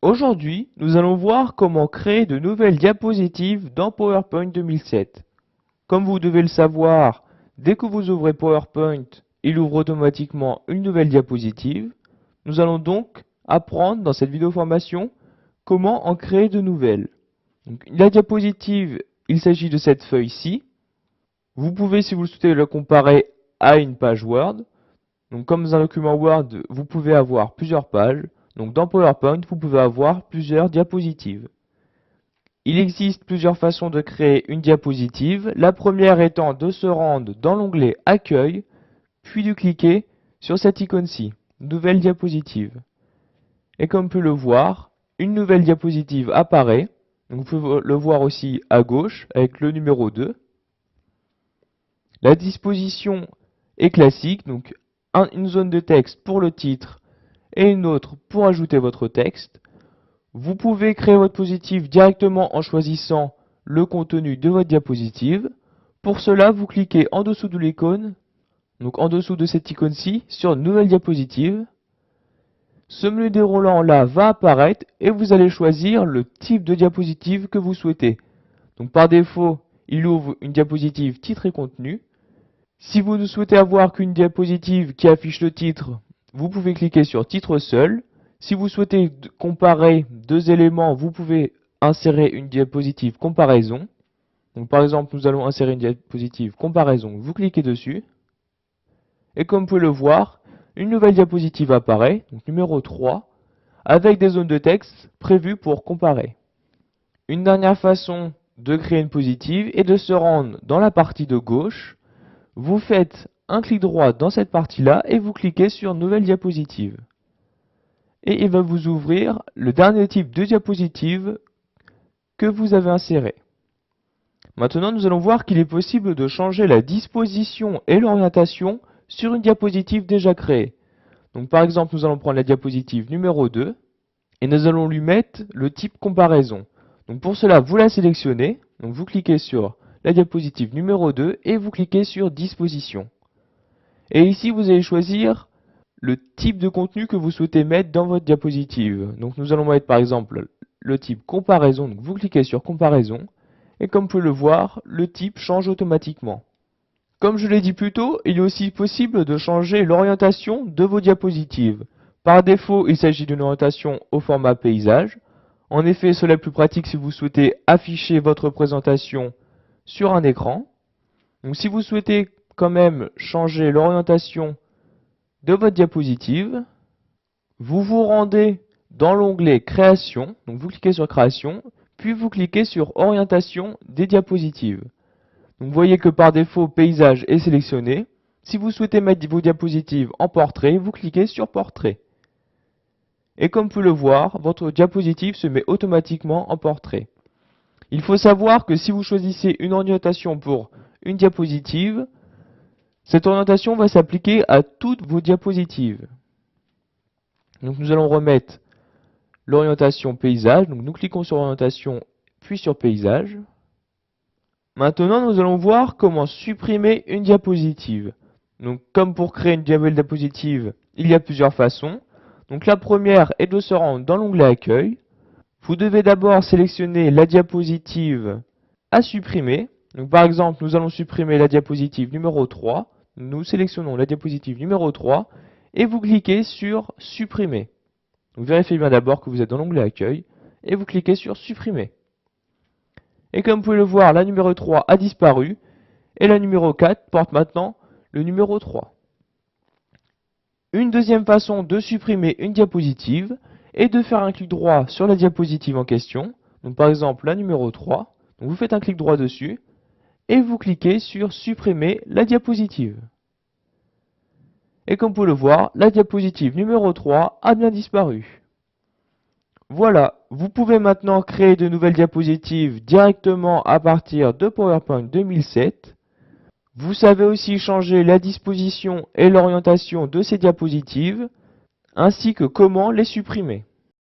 Aujourd'hui, nous allons voir comment créer de nouvelles diapositives dans PowerPoint 2007. Comme vous devez le savoir, dès que vous ouvrez PowerPoint, il ouvre automatiquement une nouvelle diapositive. Nous allons donc apprendre dans cette vidéo formation comment en créer de nouvelles. Donc, la diapositive, il s'agit de cette feuille-ci. Vous pouvez, si vous le souhaitez, la comparer à une page Word. Donc, comme dans un document Word, vous pouvez avoir plusieurs pages. Donc, dans PowerPoint, vous pouvez avoir plusieurs diapositives. Il existe plusieurs façons de créer une diapositive. La première étant de se rendre dans l'onglet Accueil, puis de cliquer sur cette icône-ci, Nouvelle diapositive. Et comme on peut le voir, une nouvelle diapositive apparaît. Donc, vous pouvez le voir aussi à gauche avec le numéro 2. La disposition est classique, donc une zone de texte pour le titre et une autre pour ajouter votre texte. Vous pouvez créer votre diapositive directement en choisissant le contenu de votre diapositive. Pour cela, vous cliquez en dessous de l'icône, donc en dessous de cette icône-ci, sur Nouvelle diapositive. Ce menu déroulant là va apparaître et vous allez choisir le type de diapositive que vous souhaitez. Donc par défaut, il ouvre une diapositive titre et contenu. Si vous ne souhaitez avoir qu'une diapositive qui affiche le titre, vous pouvez cliquer sur titre seul. Si vous souhaitez comparer deux éléments, vous pouvez insérer une diapositive comparaison. Donc par exemple, nous allons insérer une diapositive comparaison, vous cliquez dessus. Et comme vous pouvez le voir, une nouvelle diapositive apparaît, donc numéro 3, avec des zones de texte prévues pour comparer. Une dernière façon de créer une diapositive est de se rendre dans la partie de gauche. Vous faites un clic droit dans cette partie-là et vous cliquez sur Nouvelle diapositive. Et il va vous ouvrir le dernier type de diapositive que vous avez inséré. Maintenant, nous allons voir qu'il est possible de changer la disposition et l'orientation sur une diapositive déjà créée. Donc par exemple, nous allons prendre la diapositive numéro 2 et nous allons lui mettre le type comparaison. Donc pour cela, vous la sélectionnez, donc vous cliquez sur la diapositive numéro 2 et vous cliquez sur disposition. Et ici, vous allez choisir le type de contenu que vous souhaitez mettre dans votre diapositive. Donc nous allons mettre par exemple le type comparaison, donc vous cliquez sur comparaison, et comme vous pouvez le voir, le type change automatiquement. Comme je l'ai dit plus tôt, il est aussi possible de changer l'orientation de vos diapositives. Par défaut, il s'agit d'une orientation au format paysage. En effet, cela est plus pratique si vous souhaitez afficher votre présentation sur un écran. Donc si vous souhaitez quand même changer l'orientation de votre diapositive, vous vous rendez dans l'onglet Création, donc vous cliquez sur Création, puis vous cliquez sur Orientation des diapositives. Donc vous voyez que par défaut, Paysage est sélectionné. Si vous souhaitez mettre vos diapositives en portrait, vous cliquez sur Portrait. Et comme vous pouvez le voir, votre diapositive se met automatiquement en portrait. Il faut savoir que si vous choisissez une orientation pour une diapositive, cette orientation va s'appliquer à toutes vos diapositives. Donc nous allons remettre l'orientation paysage. Donc nous cliquons sur orientation puis sur paysage. Maintenant nous allons voir comment supprimer une diapositive. Donc comme pour créer une nouvelle diapositive, il y a plusieurs façons. Donc la première est de se rendre dans l'onglet Accueil. Vous devez d'abord sélectionner la diapositive à supprimer. Donc par exemple, nous allons supprimer la diapositive numéro 3. Nous sélectionnons la diapositive numéro 3 et vous cliquez sur Supprimer. Donc vérifiez bien d'abord que vous êtes dans l'onglet Accueil et vous cliquez sur Supprimer. Et comme vous pouvez le voir, la numéro 3 a disparu et la numéro 4 porte maintenant le numéro 3. Une deuxième façon de supprimer une diapositive est de faire un clic droit sur la diapositive en question. Donc par exemple la numéro 3. Donc vous faites un clic droit dessus et vous cliquez sur Supprimer la diapositive. Et comme vous pouvez le voir, la diapositive numéro 3 a bien disparu. Voilà, vous pouvez maintenant créer de nouvelles diapositives directement à partir de PowerPoint 2007. Vous savez aussi changer la disposition et l'orientation de ces diapositives, ainsi que comment les supprimer.